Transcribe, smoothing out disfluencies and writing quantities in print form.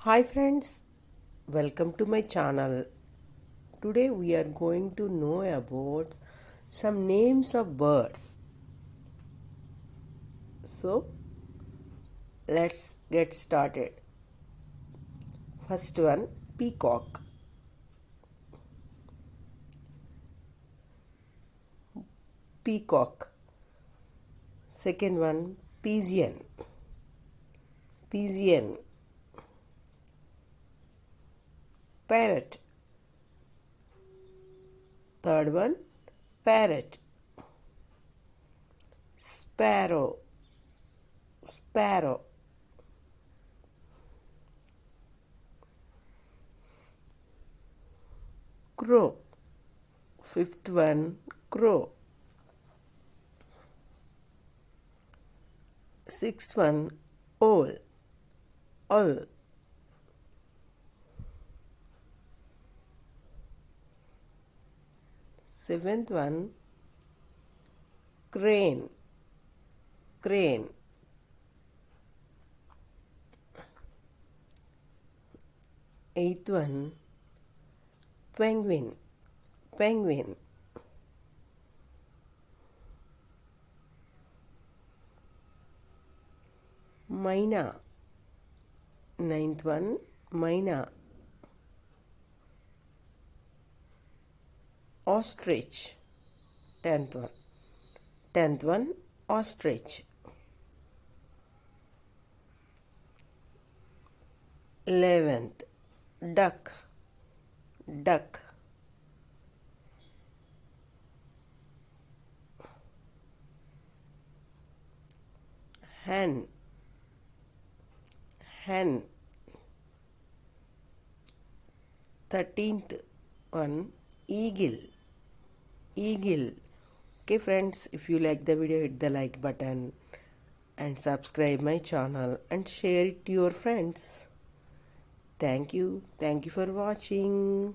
Hi friends, welcome to my channel. Today we are going to know about some names of birds. So let's get started. First one, peacock. Peacock. Second one, pigeon. Pigeon. Parrot. Third one, parrot. Sparrow. Sparrow. Crow. Fifth one, crow. Sixth one, owl. Owl. Seventh one, crane. Crane. Eighth one, penguin. Penguin. Myna. Ninth one, myna. Ostrich. Tenth one. Tenth one, ostrich. 11th, duck. Duck. Hen. Hen. 13th one, eagle. Eagle. Okay friends, if you like the video, hit the like button and subscribe my channel and share it to your friends. Thank you. Thank you for watching.